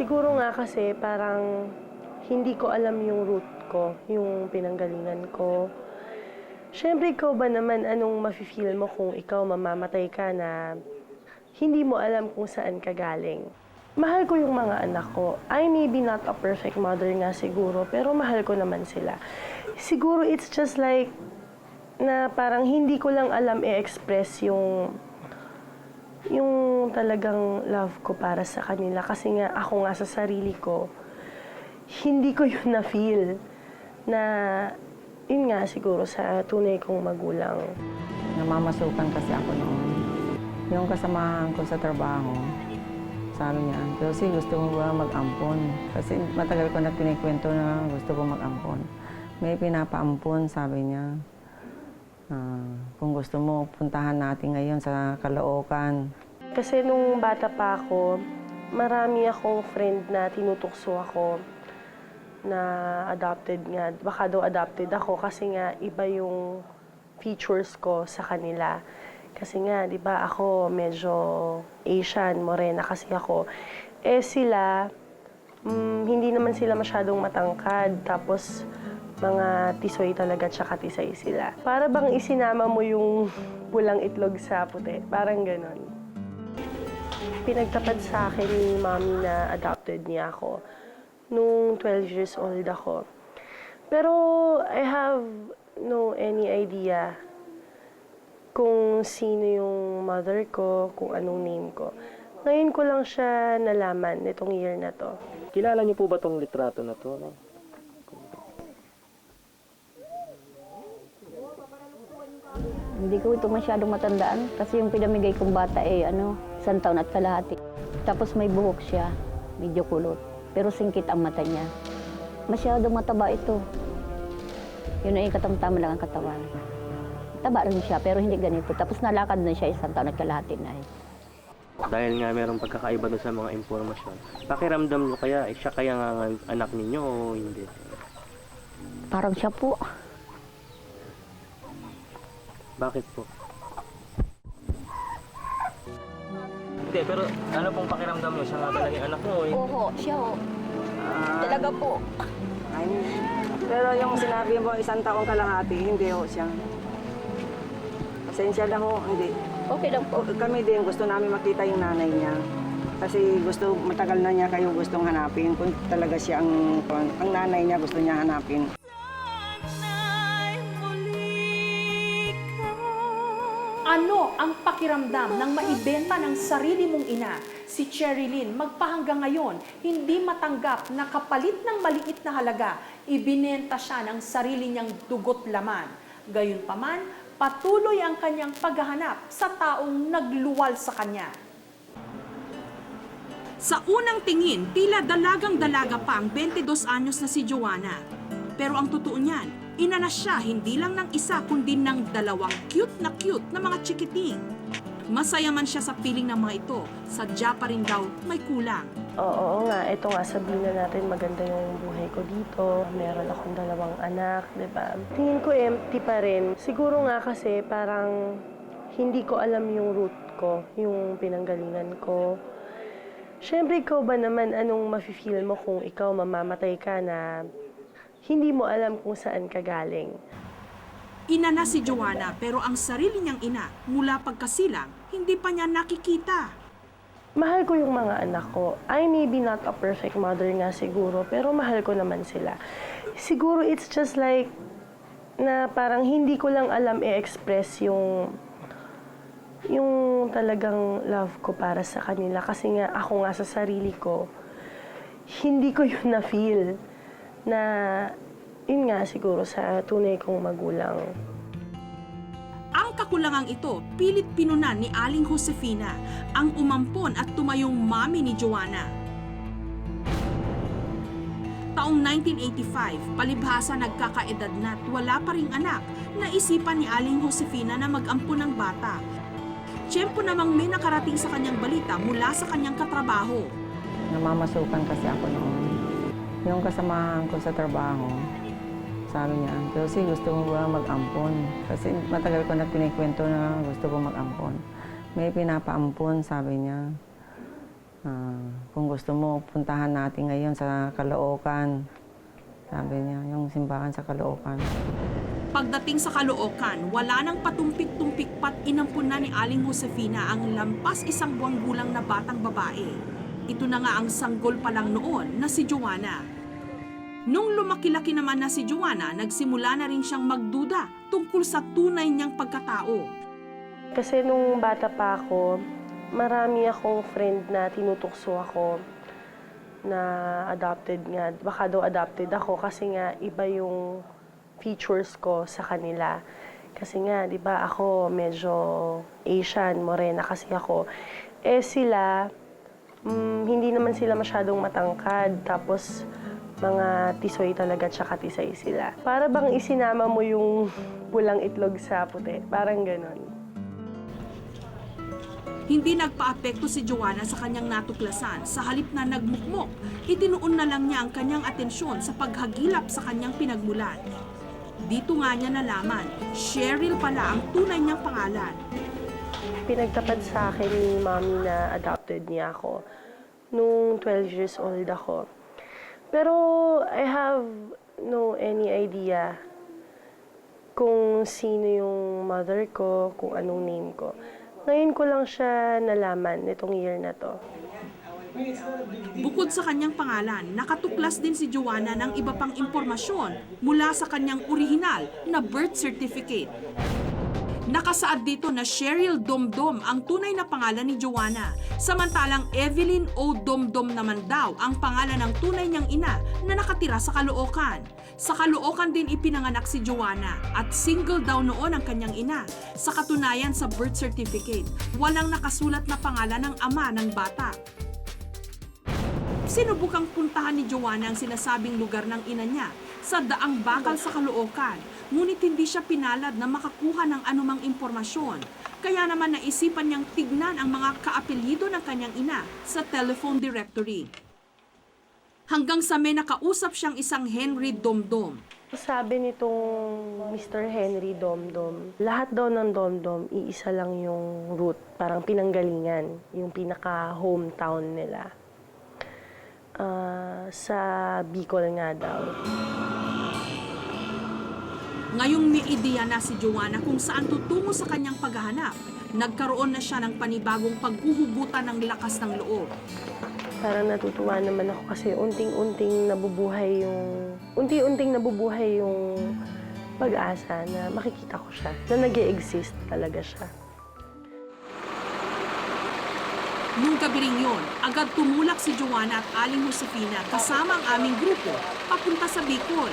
Siguro nga kasi parang hindi ko alam yung root ko, yung pinanggalingan ko. Siyempre, ikaw ba naman, anong mafe-feel mo kung ikaw mamamatay ka na hindi mo alam kung saan ka galing? Mahal ko yung mga anak ko. I may be not a perfect mother nga siguro, pero mahal ko naman sila. Siguro it's just like na parang hindi ko lang alam i-express yung talagang love ko para sa kanila. Kasi nga ako nga sa sarili ko, hindi ko yun na-feel na yun nga siguro sa tunay kong magulang. Namamasukan kasi ako noon. Yung kasamahan ko sa trabaho, sabi niya, Josie, gusto mo ba mag-ampon? Kasi matagal ko na pinikwento na gusto ko mag-ampon. May pinapaampon, sabi niya. Kung gusto mo, puntahan natin ngayon sa Caloocan. Kasi nung bata pa ako, marami akong friend na tinutukso ako na adopted nga. Baka daw adopted ako kasi nga iba yung features ko sa kanila. Kasi nga, di ba, ako medyo Asian, morena kasi ako. Eh sila, hindi naman sila masyadong matangkad. Tapos, mga tisoy talaga, tsaka tisay sila. Para bang isinama mo yung pulang itlog sa puti. Parang ganon. Pinagtapat sa akin ni Mommy na adopted niya ako nung 12 years old ako. Pero I have no any idea kung sino yung mother ko, kung anong name ko. Ngayon ko lang siya nalaman nitong year na to. Kilala niyo po ba tong litrato na to? No? Hindi ko ito masyadong matandaan kasi yung pinamigay kong bata isang taon at kalahati. Tapos may buhok siya, medyo kulot, pero singkit ang mata niya. Masyadong mataba ito. Yun ay katamtama lang ang katawan. Taba rin siya, pero hindi ganito. Tapos nalakad na siya isang taon at kalahati na. Dahil nga merong pagkakaiba doon sa mga impormasyon. Pakiramdam niyo kaya, siya kaya nga anak ninyo o hindi? Parang siya po. Bakit po? Hindi, pero ano pong pakiramdam niyo? Siya nga ba naging anak niyo o hindi? Oo, siya ho. Talaga po. Ay, pero yung sinabi mo, isang taong kalahati, hindi ho siya. Pasensya lang ho, hindi. Okay lang po. Kami din, gusto namin makita yung nanay niya. Kasi matagal na niya kayo gustong hanapin. Kung talaga siya ang nanay niya gusto niya hanapin. Ano ang pakiramdam ng maibenta ng sarili mong ina? Si Cherilyn, magpahanggang ngayon, hindi matanggap na kapalit ng maliit na halaga, ibinenta siya ng sarili niyang dugot laman. Gayunpaman, patuloy ang kanyang paghahanap sa taong nagluwal sa kanya. Sa unang tingin, tila dalagang-dalaga pa ang 22 anyos na si Joanna. Pero ang totoo niyan, ina na siya hindi lang ng isa kundi ng dalawang cute na mga chikiting. Masaya man siya sa piling ng mga ito, sadya pa rin daw may kulang. Oo nga, ito nga, sabihin na natin maganda yung buhay ko dito. Meron akong 2 anak, di ba? Tingin ko empty pa rin. Siguro nga kasi parang hindi ko alam yung root ko, yung pinanggalingan ko. Siyempre, ikaw ba naman, anong mafe-feel mo kung ikaw mamamatay ka na hindi mo alam kung saan ka galing? Ina na si Joanna pero ang sarili niyang ina mula pagkasilang hindi pa niya nakikita. Mahal ko yung mga anak ko. I may be not a perfect mother nga siguro, pero mahal ko naman sila. Siguro it's just like na parang hindi ko lang alam i-express yung talagang love ko para sa kanila. Kasi nga ako nga sa sarili ko, hindi ko yun na-feel na yun nga siguro sa tunay kong magulang. Ang kakulangang ito, pilit pinunan ni Aling Josefina, ang umampon at tumayong mami ni Joanna. Taong 1985, palibhasa nagkakaedad na at wala pa ring anak, naisipan ni Aling Josefina na mag-ampon ng bata. Tiyempo namang may nakarating sa kanyang balita mula sa kanyang katrabaho. Namamasukan kasi ako noon. Yung kasamahan ko sa trabaho, sabi niya, Josie, gusto mo ba mag-ampon? Kasi matagal ko na pinikwento na gusto ko mag-ampon. May pinapaampon, sabi niya. Kung gusto mo, puntahan natin ngayon sa Caloocan. Sabi niya, yung simbahan sa Caloocan. Pagdating sa Caloocan, wala nang patumpik-tumpik pat inampun na ni Aling Josefina ang lampas 1 buwang gulang na batang babae. Ito na nga ang sanggol pa lang noon na si Joanna. Nung lumaki-laki naman na si Joanna, nagsimula na rin siyang magduda tungkol sa tunay niyang pagkatao. Kasi nung bata pa ako, marami akong friend na tinutukso ako na adopted nga. Baka daw adopted ako kasi nga iba yung features ko sa kanila. Kasi nga, di ba, ako medyo Asian, morena kasi ako. Eh sila, hindi naman sila masyadong matangkad. Tapos, mga tisoy talaga, tsaka tisay sila. Para bang isinama mo yung pulang itlog sa puti. Parang ganon. Hindi nagpa-apekto si Joanna sa kanyang natuklasan. Sa halip na nagmukmok, itinuon na lang niya ang kanyang atensyon sa paghagilap sa kanyang pinagmulan. Dito nga niya nalaman, Cheryl pala ang tunay niyang pangalan. Pinagtapat sa akin ni Mommy na adopted niya ako nung 12 years old ako. Pero I have no any idea kung sino yung mother ko, kung anong name ko. Ngayon ko lang siya nalaman nitong year na to. Bukod sa kanyang pangalan, nakatuklas din si Joanna ng iba pang impormasyon mula sa kanyang orihinal na birth certificate. Nakasaad dito na Cheryl Domdom ang tunay na pangalan ni Joanna, samantalang Evelyn O. Domdom naman daw ang pangalan ng tunay niyang ina na nakatira sa Caloocan. Sa Caloocan din ipinanganak si Joanna at single daw noon ang kanyang ina. Sa katunayan sa birth certificate, walang nakasulat na pangalan ng ama ng bata. Sinubukang puntahan ni Joanna ang sinasabing lugar ng ina niya sa Daang Bakal sa Caloocan, ngunit hindi siya pinalad na makakuha ng anumang impormasyon. Kaya naman naisipan niyang tignan ang mga kaapelyido ng kanyang ina sa telephone directory. Hanggang sa may nakausap siyang isang Henry Domdom. Sabi nitong Mr. Henry Domdom, lahat daw ng Domdom, iisa lang yung root, parang pinanggalingan, yung pinaka-hometown nila. Sa Bicol nga daw. Ngayong may ideya na si Joanna kung saan tutungo sa kanyang paghahanap, nagkaroon na siya ng panibagong paghuhugutan ng lakas ng loob. Parang natutuwa naman ako kasi unting-unting nabubuhay yung pag-asa na makikita ko siya, na nag-e-exist talaga siya. Nung gabi ring yun, agad tumulak si Joanna at Aling Josefina kasama ang aming grupo papunta sa Bicol.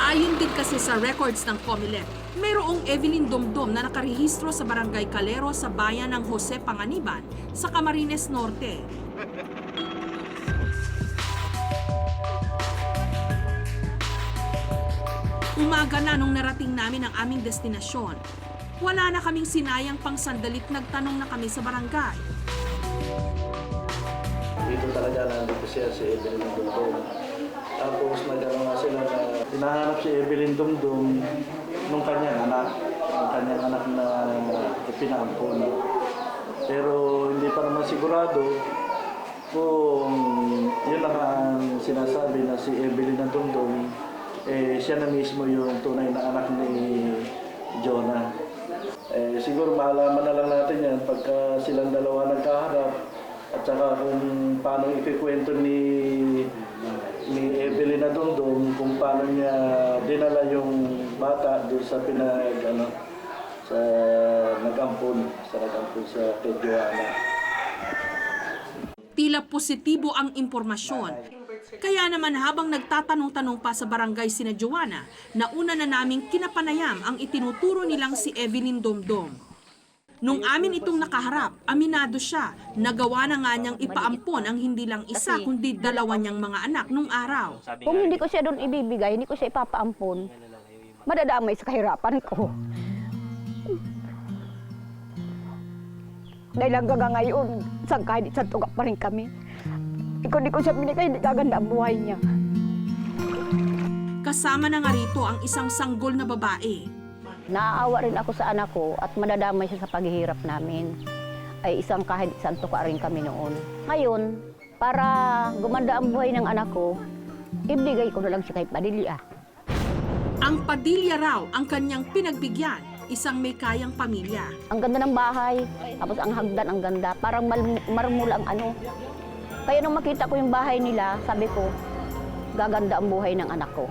Ayon din kasi sa records ng Comelec, mayroong Evelyn Domdom na nakarehistro sa Barangay Calero sa bayan ng Jose Panganiban sa Camarines Norte. Umaga na nung narating namin ang aming destinasyon. Wala na kaming sinayang pang sandalit, nagtanong na kami sa barangay. Dito talaga nandito siya si Evelyn Domdom. Tapos nagkaroon nga sila na hinahanap si Evelyn Domdom nung kanyang anak na ipinaampon. Pero hindi pa naman sigurado kung yun lang ang sinasabi na si Evelyn Domdom, siya na mismo yung tunay na anak ni Jonah. Siguro maalaman na lang natin yan pagka silang dalawa nagkaharap at saka kung paano ikikwento ni Evelyn Domdom kung paano niya dinala yung bata doon sa nag-ampon sa kay Joanna. Tila positibo ang impormasyon. Kaya naman habang nagtatanong-tanong pa sa barangay sina Joanna, nauna na naming kinapanayam ang itinuturo nilang si Evelyn Domdom. Nung amin itong nakaharap, aminado siya, nagawa na nga niyang ipaampon ang hindi lang isa kundi dalawa niyang mga anak nung araw. Kung hindi ko siya doon ibibigay, hindi ko siya ipapaampon, madadamay sa kahirapan ko. Dahil hanggang ngayon, kahit sa tuga pa rin kami. Kung di ko siya binigay, hindi gaganda ang buhay niya. Kasama na nga rito ang isang sanggol na babae. Naaawa rin ako sa anak ko at madadamay siya sa paghihirap namin. ay kahit isang tuka rin kami noon. Ngayon, para gumanda ang buhay ng anak ko, ibigay ko na lang siya kay Padilla. Ang Padilla raw ang kanyang pinagbigyan, isang may kayang pamilya. Ang ganda ng bahay, tapos ang hagdan ang ganda, parang marmol ang ano. Kaya nung makita ko yung bahay nila, sabi ko, gaganda ang buhay ng anak ko.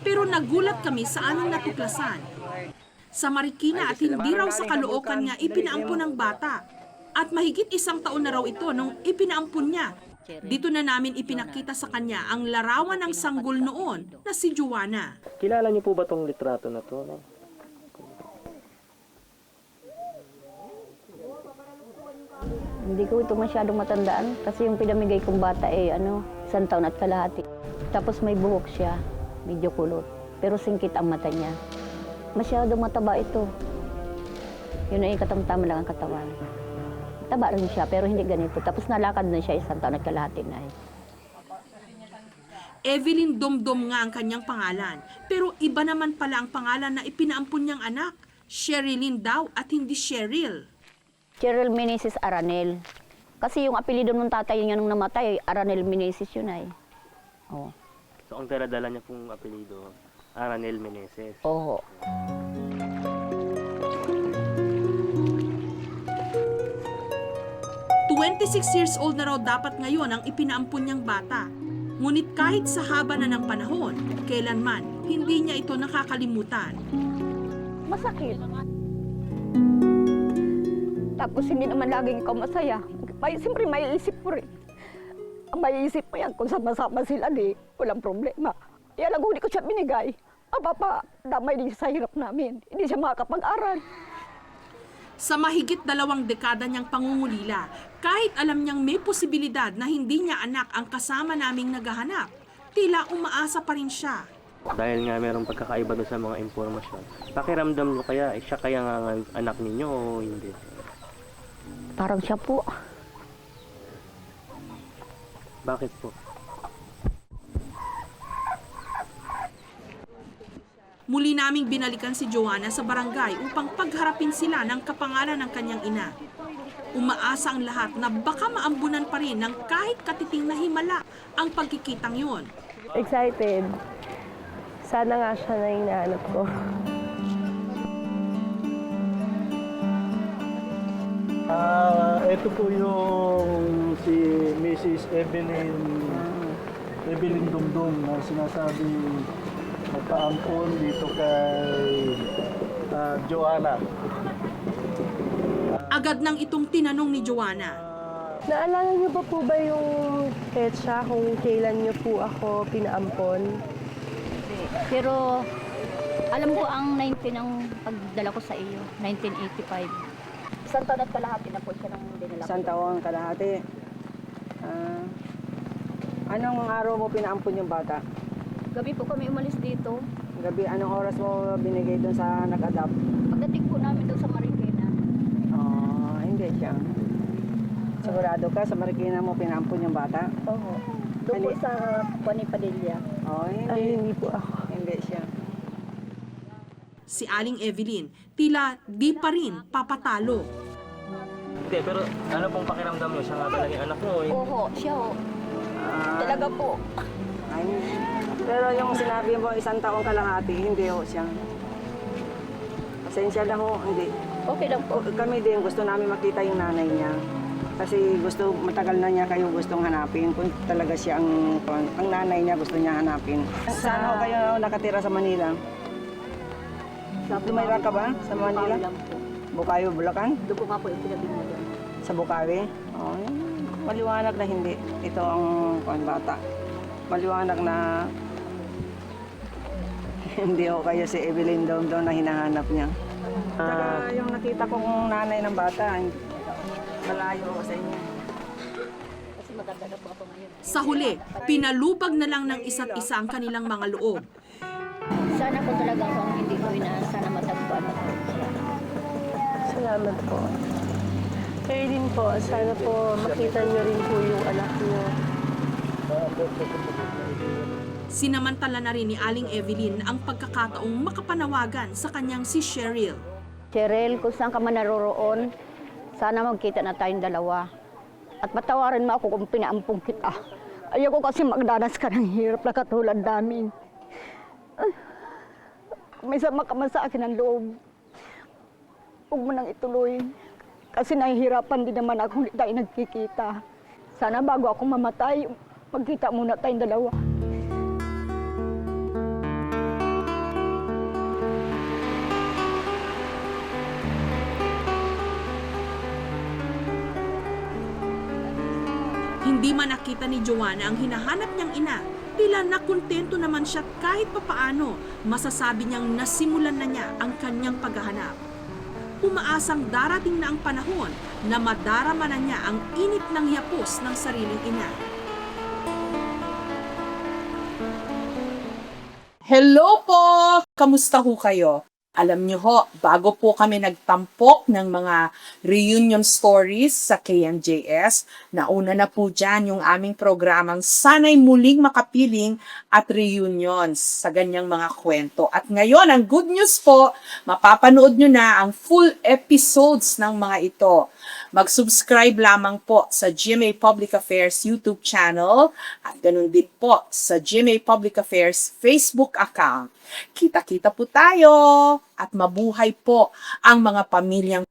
Pero nagulat kami sa aming natuklasan. Sa Marikina at hindi raw sa Caloocan nga ipinaampun ng bata. At mahigit 1 taon na raw ito nung ipinaampun niya. Dito na namin ipinakita sa kanya ang larawan ng sanggol noon na si Joanna. Kilala niyo po ba tong litrato na to? No? Hindi ko ito masyadong matandaan kasi yung pinamigay kong bata 1 taon at kalahati. Tapos may buhok siya, medyo kulot, pero singkit ang mata niya. Masyadong mataba ito. Yun ay katamtama lang ang katawan. Taba rin siya, pero hindi ganito. Tapos nalakad na siya 1 taon at kalahati na. Evelyn Domdom nga ang kanyang pangalan. Pero iba naman pala ang pangalan na ipinaampun niyang anak. Sherilyn daw at hindi Cheryl. Cheryl Meneses Aranel. Kasi yung apelido ng tatay niya nung namatay, Aranel Meneses yun ay. Oh. So ang dala niya pong apelido, Aranel Meneses. Oo. "26 years old na raw dapat ngayon ang ipinaampun niyang bata. Ngunit kahit sa haba na ng panahon, kailanman hindi niya ito nakakalimutan. Masakit. Tapos hindi naman laging ikaw masaya. Siyempre may isip mo rin. Ang may isip mo yan, kung sama-sama sila walang problema. Kaya lang hindi ko siya binigay. Papa, damay din sa hirap namin. Hindi siya makakapag-aral. Sa mahigit 2 dekada niyang pangungulila, kahit alam niyang may posibilidad na hindi niya anak ang kasama naming naghahanap, tila umaasa pa rin siya. Dahil nga merong pagkakaiba doon sa mga impormasyon. Pakiramdam niyo kaya, siya kaya nga anak ninyo o hindi? Parang siya po. Bakit po? Muli naming binalikan si Joanna sa barangay upang pagharapin sila ng kapangalan ng kanyang ina. Umaasa ang lahat na baka maambunan pa rin ng kahit katiting na himala ang pagkikitang yon. Excited. Sana nga siya na hinahanap ko. Ito po yung si Mrs. Evelyn Dumdum na sinasabi magpaampon dito kay Joanna. Agad nang itong tinanong ni Joanna. Naalala niyo pa po ba yung petsa kung kailan niyo po ako pinaampon? Pero alam ko ang 19 ang pagdala ko sa iyo, 1985. 1 taon at kalahati na po siya nang dinala ko. 1 taon kalahati. Anong araw mo pinaampun yung bata? Gabi po kami umalis dito. Gabi, anong oras mo binigay doon sa nag-adapt? Pagdating po namin doon sa Marikina, Hindi siya. Sigurado ka sa Marikina mo pinaampun yung bata? oo. Doon po Ano? sa Juan Padilla. Ay, hindi po ako. Hindi siya. Si Aling Evelyn, tila di pa rin papatalo. Hindi, pero ano pong pakiramdam niyo? Siya nga ba naging anak niyo? Oo, siya ho. Talaga po. Ay, pero yung sinabi mo 1 taong kalahati, hindi ho siya. Pasensya lang ho, hindi. Okay lang po. Kami din, gusto namin makita yung nanay niya. Kasi matagal na niya kayo gustong hanapin. Kung talaga siya ang nanay niya gusto niya hanapin. Saan ho kayo nakatira sa Manila? Lumayra ka ba sa Manila? Bukawi lang po. Bukayo, Bulacan? Doon po nga po yung sinabi mo dyan. Sa Bukawi? Maliwanag na hindi. Ito ang bata. Maliwanag na hindi ho kayo si Evelyn Domdom na hinahanap niya. Saka yung nakita kong nanay ng bata, malayo ko sa inyo. Kasi maganda na po ako ngayon. Sa huli, pinalubag na lang ng isa't isa ang kanilang mga loob. Sana po talaga kung hindi ko inaasa na matagpuan ako siya. Salamat po. Kayo din po, sana po makita niyo rin po yung anak niyo. Sinamantala na rin ni Aling Evelyn ang pagkakataong makapanawagan sa kanyang si Cheryl. Cheryl, kung saan ka man naroroon, Sana magkita na tayong dalawa. At patawarin mo ako kung pinaampong kita. Ayoko kasi magdanas ka ng hirap na katulad namin. May sama ka man sa akin ang loob. Huwag mo nang ituloy. Kasi nahihirapan din naman ako hindi tayo nagkikita. Sana bago ako mamatay, magkita muna tayong dalawa. Hindi man nakita ni Joanna ang hinahanap niyang ina, tila nakontento naman siya at kahit papaano, masasabi niyang nasimulan na niya ang kanyang paghahanap. Umaasang darating na ang panahon na madarama na niya ang init ng yapos ng sariling ina. Hello po! Kamusta ho kayo? Alam niyo ho, bago po kami nagtampok ng mga reunion stories sa KMJS, nauna na po dyan yung aming programang Sana'y Muling Makapiling at Reunions sa ganyang mga kwento. At ngayon, ang good news po, mapapanood nyo na ang full episodes ng mga ito. Mag-subscribe lamang po sa GMA Public Affairs YouTube channel at ganun din po sa GMA Public Affairs Facebook account. Kita-kita po tayo at mabuhay po ang mga pamilyang